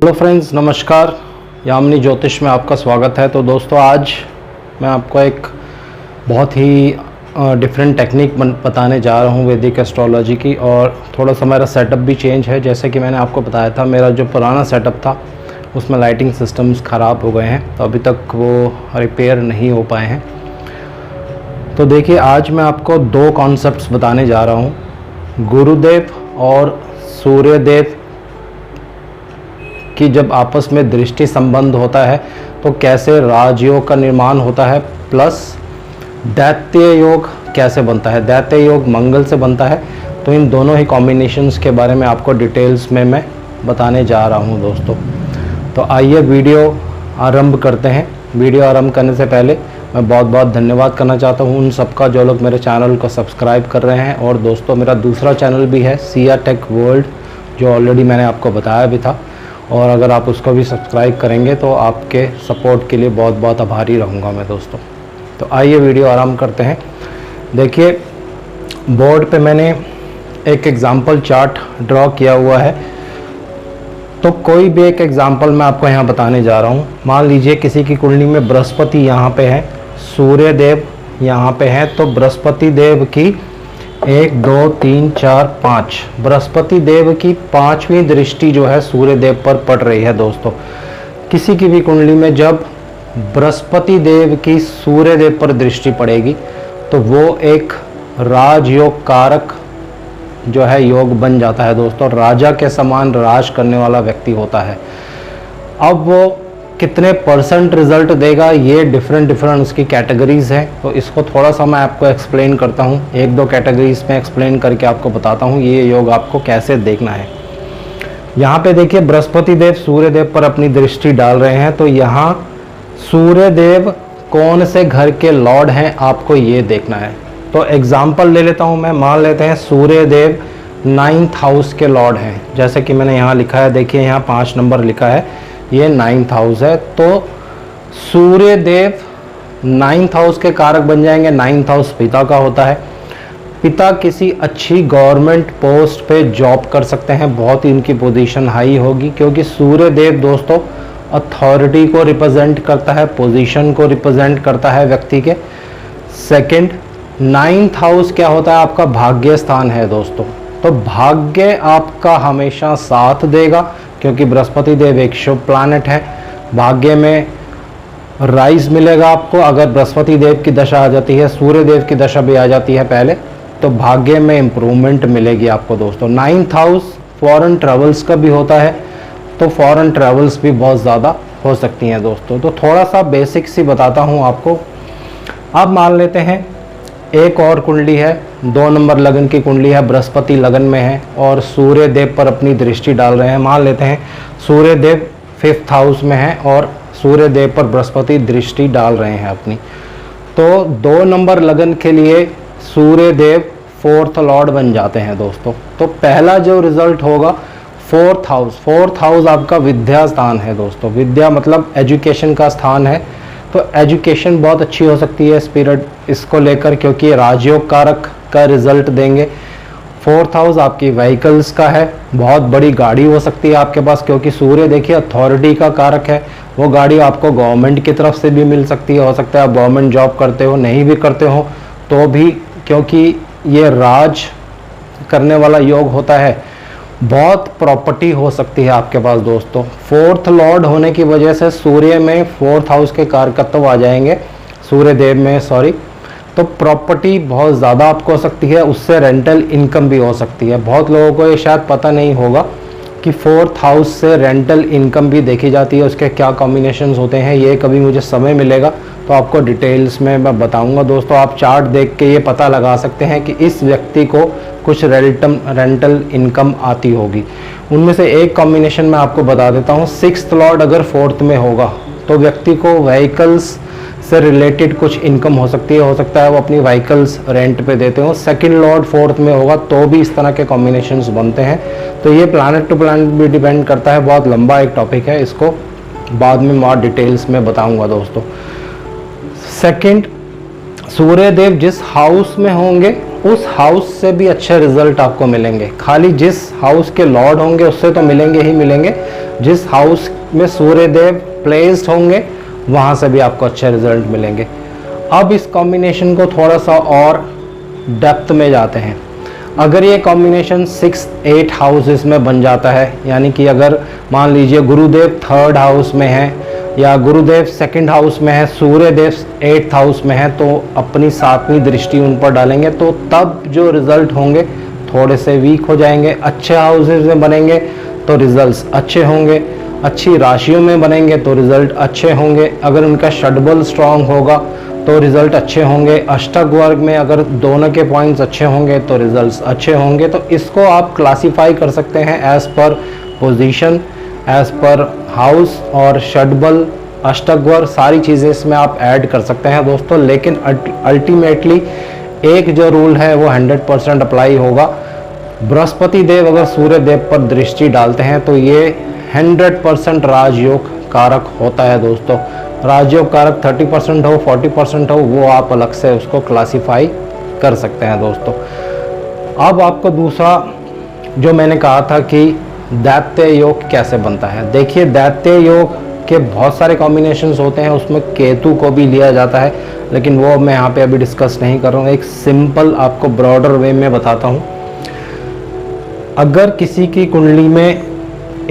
Hello friends, नमस्कार। यामिनी ज्योतिष में आपका स्वागत है। तो दोस्तों, आज मैं आपको एक बहुत ही डिफरेंट टेक्निक बताने जा रहा हूँ वैदिक एस्ट्रोलॉजी की। और थोड़ा सा मेरा सेटअप भी चेंज है। जैसे कि मैंने आपको बताया था, मेरा जो पुराना सेटअप था उसमें लाइटिंग सिस्टम्स ख़राब हो गए हैं, तो अभी तक वो रिपेयर नहीं हो पाए हैं। तो देखिए, आज मैं आपको दो कॉन्सेप्ट्स बताने जा रहा हूँ। गुरुदेव और सूर्यदेव कि जब आपस में दृष्टि संबंध होता है तो कैसे राजयोग का निर्माण होता है, प्लस दैत्य योग कैसे बनता है। दैत्य योग मंगल से बनता है। तो इन दोनों ही कॉम्बिनेशंस के बारे में आपको डिटेल्स में मैं बताने जा रहा हूं दोस्तों। तो आइए वीडियो आरंभ करते हैं। वीडियो आरंभ करने से पहले मैं बहुत बहुत धन्यवाद करना चाहता हूं उन सबका जो लोग मेरे चैनल को सब्सक्राइब कर रहे हैं। और दोस्तों, मेरा दूसरा चैनल भी है CR Tech वर्ल्ड, जो ऑलरेडी मैंने आपको बताया भी था। और अगर आप उसको भी सब्सक्राइब करेंगे तो आपके सपोर्ट के लिए बहुत बहुत आभारी रहूँगा मैं दोस्तों। तो आइए वीडियो आरंभ करते हैं। देखिए, बोर्ड पे मैंने एक एग्जाम्पल चार्ट ड्रॉ किया हुआ है। तो कोई भी एक एग्जाम्पल मैं आपको यहाँ बताने जा रहा हूँ। मान लीजिए किसी की कुंडली में बृहस्पति यहाँ पे है, सूर्यदेव यहाँ पे है। तो बृहस्पति देव की 1 2 3 4 5 बृहस्पति देव की 5वीं दृष्टि जो है सूर्यदेव पर पड़ रही है दोस्तों। किसी की भी कुंडली में जब बृहस्पति देव की सूर्यदेव पर दृष्टि पड़ेगी तो वो एक राजयोग कारक जो है योग बन जाता है दोस्तों। राजा के समान राज करने वाला व्यक्ति होता है। अब वो कितने % रिजल्ट देगा, ये डिफरेंट उसकी कैटेगरीज है। तो इसको थोड़ा सा मैं आपको एक्सप्लेन करता हूँ। 1-2 कैटेगरीज में एक्सप्लेन करके आपको बताता हूँ ये योग आपको कैसे देखना है। यहाँ पे देखिए, बृहस्पति देव सूर्यदेव पर अपनी दृष्टि डाल रहे हैं। तो यहाँ सूर्यदेव कौन से घर के लॉर्ड हैं, आपको ये देखना है। तो एग्जाम्पल ले लेता हूँ मैं। मान लेते हैं सूर्यदेव 9th हाउस के लॉर्ड हैं। जैसे कि मैंने यहाँ लिखा है, देखिए यहाँ 5 नंबर लिखा है, ये 9th हाउस है। तो सूर्यदेव 9th हाउस के कारक बन जाएंगे। 9th हाउस पिता का होता है। पिता किसी अच्छी गवर्नमेंट पोस्ट पे जॉब कर सकते हैं, बहुत ही इनकी पोजीशन हाई होगी, क्योंकि सूर्यदेव दोस्तों अथॉरिटी को रिप्रेजेंट करता है, पोजीशन को रिप्रेजेंट करता है व्यक्ति के। सेकंड, 9th हाउस क्या होता है, आपका भाग्य स्थान है दोस्तों। तो भाग्य आपका हमेशा साथ देगा, क्योंकि बृहस्पति देव एक शुभ प्लैनेट है। भाग्य में राइज मिलेगा आपको। अगर बृहस्पति देव की दशा आ जाती है, सूर्य देव की दशा भी आ जाती है पहले, तो भाग्य में इम्प्रूवमेंट मिलेगी आपको दोस्तों। 9th हाउस फॉरेन ट्रेवल्स का भी होता है, तो फॉरेन ट्रेवल्स भी बहुत ज़्यादा हो सकती हैं दोस्तों। तो थोड़ा सा बेसिक सी बताता हूँ आपको। अब मान लेते हैं एक और कुंडली है, 2 नंबर लगन की कुंडली है, बृहस्पति लगन में है और सूर्यदेव पर अपनी दृष्टि डाल रहे हैं। मान लेते हैं सूर्यदेव 5th हाउस में है और सूर्यदेव पर बृहस्पति दृष्टि डाल रहे हैं अपनी। तो 2 नंबर लगन के लिए सूर्यदेव 4th लॉर्ड बन जाते हैं दोस्तों। तो पहला जो रिजल्ट होगा 4th हाउस। 4th हाउस आपका विद्या स्थान है दोस्तों। विद्या मतलब एजुकेशन का स्थान है। तो एजुकेशन बहुत अच्छी हो सकती है स्पिरिट इसको लेकर, क्योंकि राजयोग कारक का रिजल्ट देंगे। 4th हाउस आपकी व्हीकल्स का है। बहुत बड़ी गाड़ी हो सकती है आपके पास, क्योंकि सूर्य देखिए अथॉरिटी का कारक है। वो गाड़ी आपको गवर्नमेंट की तरफ से भी मिल सकती है। हो सकता है आप गवर्नमेंट जॉब करते हो, नहीं भी करते हो तो भी, क्योंकि ये राज करने वाला योग होता है। बहुत प्रॉपर्टी हो सकती है आपके पास दोस्तों। 4th लॉर्ड होने की वजह से सूर्य में 4th हाउस के कारकत्व आ जाएंगे, सूर्यदेव में सॉरी। तो प्रॉपर्टी बहुत ज़्यादा आपको हो सकती है, उससे रेंटल इनकम भी हो सकती है। बहुत लोगों को ये शायद पता नहीं होगा कि 4th हाउस से रेंटल इनकम भी देखी जाती है। उसके क्या कॉम्बिनेशंस होते हैं, ये कभी मुझे समय मिलेगा तो आपको डिटेल्स में मैं बताऊंगा दोस्तों। आप चार्ट देख के ये पता लगा सकते हैं कि इस व्यक्ति को कुछ रेंटल इनकम आती होगी। उनमें से एक कॉम्बिनेशन मैं आपको बता देता हूँ। 6th लॉर्ड अगर 4th में होगा तो व्यक्ति को व्हीकल्स से रिलेटेड कुछ इनकम हो सकती है। हो सकता है वो अपनी व्हीकल्स रेंट पे देते हो। 2nd लॉर्ड 4th में होगा तो भी इस तरह के कॉम्बिनेशंस बनते हैं। तो ये प्लैनेट टू प्लैनेट भी डिपेंड करता है। बहुत लंबा एक टॉपिक है, इसको बाद में और डिटेल्स में बताऊंगा दोस्तों। सेकंड, सूर्यदेव जिस हाउस में होंगे उस हाउस से भी अच्छे रिजल्ट आपको मिलेंगे। खाली जिस हाउस के लॉर्ड होंगे उससे तो मिलेंगे ही मिलेंगे, जिस हाउस में सूर्य देव प्लेस्ड होंगे वहाँ से भी आपको अच्छे रिजल्ट मिलेंगे। अब इस कॉम्बिनेशन को थोड़ा सा और डेप्थ में जाते हैं। अगर ये कॉम्बिनेशन 6-8 हाउसेस में बन जाता है, यानी कि अगर मान लीजिए गुरुदेव 3rd हाउस में है या गुरुदेव 2nd हाउस में है, सूर्य देव 8th हाउस में है, तो अपनी 7वीं दृष्टि उन पर डालेंगे तो तब जो रिजल्ट होंगे थोड़े से वीक हो जाएंगे। अच्छे हाउसेस में बनेंगे तो रिजल्ट्स अच्छे होंगे, अच्छी राशियों में बनेंगे तो रिजल्ट अच्छे होंगे। अगर उनका षडबल स्ट्रांग होगा तो रिजल्ट अच्छे होंगे। अष्टक वर्ग में अगर दोनों के पॉइंट्स अच्छे होंगे तो रिजल्ट्स अच्छे होंगे। तो इसको आप क्लासीफाई कर सकते हैं as per position, as per house, और षडबल, अष्टक वर्ग, सारी चीज़ें इसमें आप ऐड कर सकते हैं दोस्तों। लेकिन अल्टीमेटली एक जो रूल है वो 100% अप्लाई होगा। बृहस्पति देव अगर सूर्य देव पर दृष्टि डालते हैं तो ये 100% राजयोग कारक होता है दोस्तों। राजयोग कारक 30% हो, 40% हो, वो आप अलग से उसको क्लासीफाई कर सकते हैं दोस्तों। अब आपको दूसरा जो मैंने कहा था कि दैत्य योग कैसे बनता है, देखिए दैत्य योग के बहुत सारे कॉम्बिनेशंस होते हैं, उसमें केतु को भी लिया जाता है, लेकिन वो मैं यहाँ पे अभी डिस्कस नहीं कर रहा हूँ। एक सिंपल आपको ब्रॉडर वे में बताता हूँ। अगर किसी की कुंडली में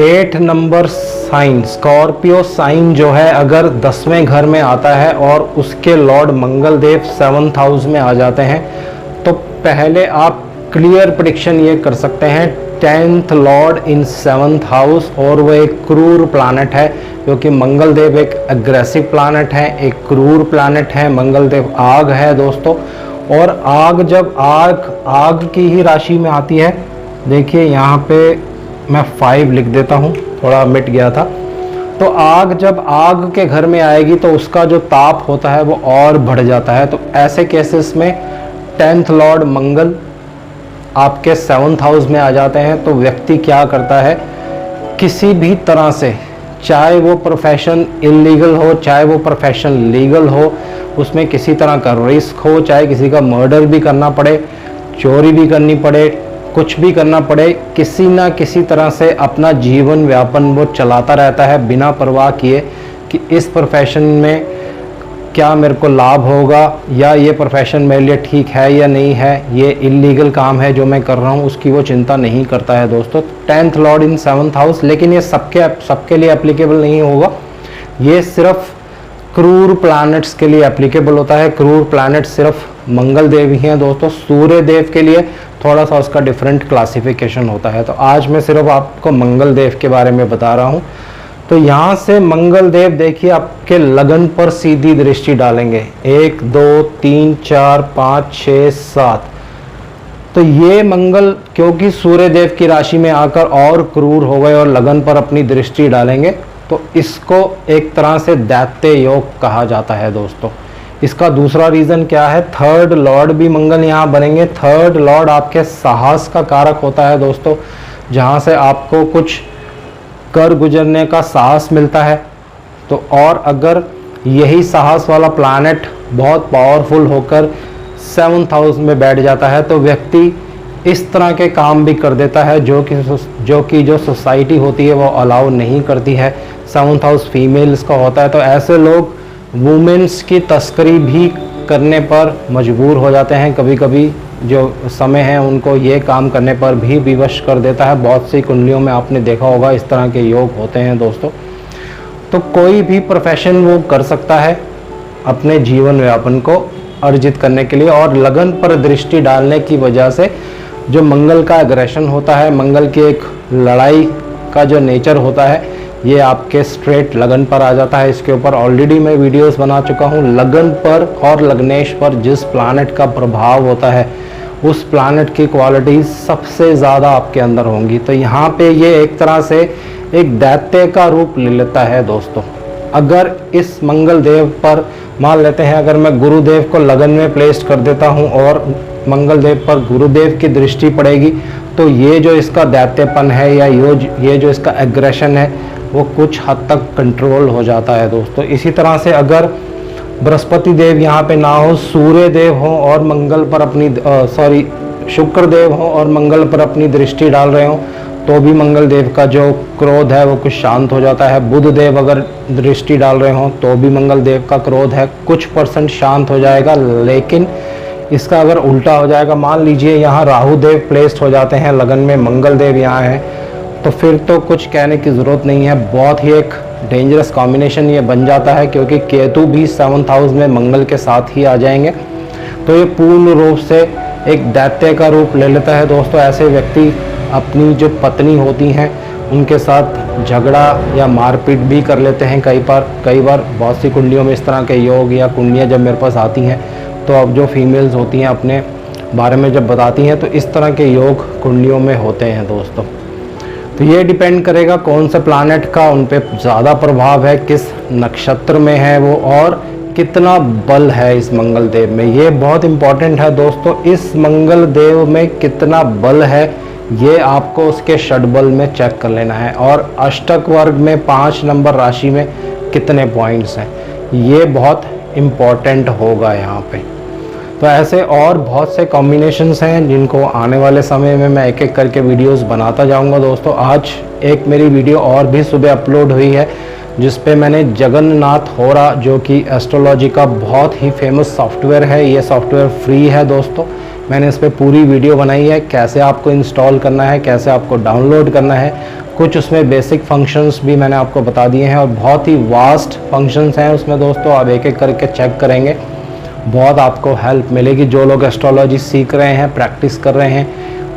8 नंबर साइन, स्कॉर्पियो साइन जो है अगर 10वें घर में आता है और उसके लॉर्ड मंगल देव 7th हाउस में आ जाते हैं, तो पहले आप क्लियर प्रेडिक्शन ये कर सकते हैं 10th लॉर्ड इन 7th हाउस, और वो एक क्रूर प्लैनेट है, क्योंकि मंगल देव एक एग्रेसिव प्लैनेट है, एक क्रूर प्लैनेट है। मंगल देव आग है दोस्तों, और आग जब आग की ही राशि में आती है, देखिए यहाँ पे मैं 5 लिख देता हूँ, थोड़ा मिट गया था। तो आग जब आग के घर में आएगी तो उसका जो ताप होता है वो और बढ़ जाता है। तो ऐसे केसेस में 10th लॉर्ड मंगल आपके 7th हाउस में आ जाते हैं तो व्यक्ति क्या करता है, किसी भी तरह से, चाहे वो प्रोफेशन इलीगल हो चाहे वो प्रोफेशन लीगल हो, उसमें किसी तरह का रिस्क हो, चाहे किसी का मर्डर भी करना पड़े, चोरी भी करनी पड़े, कुछ भी करना पड़े, किसी ना किसी तरह से अपना जीवन व्यापन वो चलाता रहता है बिना परवाह किए कि इस प्रोफेशन में क्या मेरे को लाभ होगा या ये प्रोफेशन मेरे लिए ठीक है या नहीं है, ये इलीगल काम है जो मैं कर रहा हूँ, उसकी वो चिंता नहीं करता है दोस्तों। 10th लॉर्ड इन 7th हाउस, लेकिन ये सबके लिए एप्लीकेबल नहीं होगा, ये सिर्फ क्रूर प्लैनेट्स के लिए एप्लीकेबल होता है। क्रूर प्लैनेट सिर्फ मंगल देव ही हैं दोस्तों। सूर्य देव के लिए थोड़ा सा उसका डिफरेंट क्लासिफिकेशन होता है। तो आज मैं सिर्फ आपको मंगल देव के बारे में बता रहा हूँ। तो यहाँ से मंगल देव देखिए आपके लगन पर सीधी दृष्टि डालेंगे, 1 2 3 4 5 6 7। तो ये मंगल क्योंकि सूर्य देव की राशि में आकर और क्रूर हो गए और लगन पर अपनी दृष्टि डालेंगे, तो इसको एक तरह से दैत्य योग कहा जाता है दोस्तों। इसका दूसरा रीज़न क्या है, 3rd लॉर्ड भी मंगल यहाँ बनेंगे। 3rd लॉर्ड आपके साहस का कारक होता है दोस्तों, जहाँ से आपको कुछ कर गुजरने का साहस मिलता है। तो और अगर यही साहस वाला प्लैनेट बहुत पावरफुल होकर 7th हाउस में बैठ जाता है तो व्यक्ति इस तरह के काम भी कर देता है जो सोसाइटी होती है वो अलाउ नहीं करती है। 7th हाउस फीमेल्स का होता है, तो ऐसे लोग वुमेन्स की तस्करी भी करने पर मजबूर हो जाते हैं। कभी कभी जो समय है उनको ये काम करने पर भी विवश कर देता है। बहुत सी कुंडलियों में आपने देखा होगा इस तरह के योग होते हैं दोस्तों। तो कोई भी प्रोफेशन वो कर सकता है अपने जीवन व्यापन को अर्जित करने के लिए, और लगन पर दृष्टि डालने की वजह से जो मंगल का एग्रेशन होता है, मंगल की एक लड़ाई का जो नेचर होता है, ये आपके स्ट्रेट लगन पर आ जाता है। इसके ऊपर ऑलरेडी मैं वीडियोस बना चुका हूँ। लगन पर और लग्नेश पर जिस प्लैनेट का प्रभाव होता है उस प्लैनेट की क्वालिटीज सबसे ज़्यादा आपके अंदर होंगी। तो यहाँ पे ये एक तरह से एक दैत्य का रूप ले लेता है दोस्तों। अगर इस मंगल देव पर मान लेते हैं, अगर मैं गुरुदेव को लगन में प्लेस कर देता हूँ और मंगल देव पर गुरुदेव की दृष्टि पड़ेगी, तो ये जो इसका दैत्यपन है या ये जो इसका एग्रेशन है वो कुछ हद तक कंट्रोल हो जाता है दोस्तों। इसी तरह से अगर बृहस्पति देव यहाँ पे ना हो, सूर्य देव हो और मंगल पर अपनी शुक्र देव हो और मंगल पर अपनी दृष्टि डाल रहे हो, तो भी मंगल देव का जो क्रोध है वो कुछ शांत हो जाता है। बुध देव अगर दृष्टि डाल रहे हो तो भी मंगल देव का क्रोध है कुछ % शांत हो जाएगा। लेकिन इसका अगर उल्टा हो जाएगा, मान लीजिए यहाँ राहु देव प्लेस्ड हो जाते हैं लगन में, मंगल देव यहाँ है, तो फिर तो कुछ कहने की ज़रूरत नहीं है। बहुत ही एक डेंजरस कॉम्बिनेशन ये बन जाता है, क्योंकि केतु भी 7th हाउस में मंगल के साथ ही आ जाएंगे। तो ये पूर्ण रूप से एक दैत्य का रूप ले लेता है दोस्तों। ऐसे व्यक्ति अपनी जो पत्नी होती हैं उनके साथ झगड़ा या मारपीट भी कर लेते हैं कई बार। बहुत सी कुंडलियों में इस तरह के योग या कुंडलियाँ जब मेरे पास आती हैं, तो अब जो फीमेल्स होती हैं अपने बारे में जब बताती हैं, तो इस तरह के योग कुंडलियों में होते हैं दोस्तों। तो ये डिपेंड करेगा कौन से प्लैनेट का उन पे ज़्यादा प्रभाव है, किस नक्षत्र में है वो, और कितना बल है इस मंगल देव में। ये बहुत इम्पॉर्टेंट है दोस्तों। इस मंगल देव में कितना बल है ये आपको उसके षडबल में चेक कर लेना है, और अष्टक वर्ग में 5 नंबर राशि में कितने पॉइंट्स हैं, ये बहुत इम्पॉर्टेंट होगा यहाँ पे। तो ऐसे और बहुत से कॉम्बिनेशंस हैं जिनको आने वाले समय में मैं एक एक करके वीडियोस बनाता जाऊंगा दोस्तों। आज एक मेरी वीडियो और भी सुबह अपलोड हुई है जिस पे मैंने जगन्नाथ होरा, जो कि एस्ट्रोलॉजी का बहुत ही फेमस सॉफ्टवेयर है, ये सॉफ्टवेयर फ्री है दोस्तों। मैंने इस पर पूरी वीडियो बनाई है, कैसे आपको इंस्टॉल करना है, कैसे आपको डाउनलोड करना है। कुछ उसमें बेसिक फंक्शंस भी मैंने आपको बता दिए हैं, और बहुत ही वास्ट फंक्शंस हैं उसमें दोस्तों। आप एक एक करके चेक करेंगे, बहुत आपको हेल्प मिलेगी। जो लोग एस्ट्रोलॉजी सीख रहे हैं, प्रैक्टिस कर रहे हैं,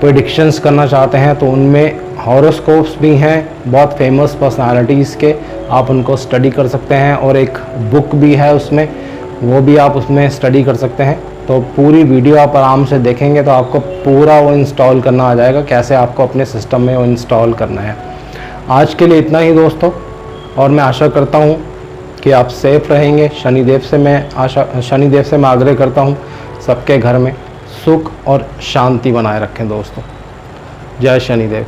प्रेडिक्शंस करना चाहते हैं, तो उनमें हॉरोस्कोप्स भी हैं बहुत फेमस पर्सनालिटीज़ के, आप उनको स्टडी कर सकते हैं। और एक बुक भी है उसमें, वो भी आप उसमें स्टडी कर सकते हैं। तो पूरी वीडियो आप आराम से देखेंगे तो आपको पूरा वो इंस्टॉल करना आ जाएगा, कैसे आपको अपने सिस्टम में वो इंस्टॉल करना है। आज के लिए इतना ही दोस्तों, और मैं आशा करता हूँ कि आप सेफ रहेंगे। शनिदेव से मैं आग्रह करता हूँ सबके घर में सुख और शांति बनाए रखें दोस्तों। जय शनिदेव।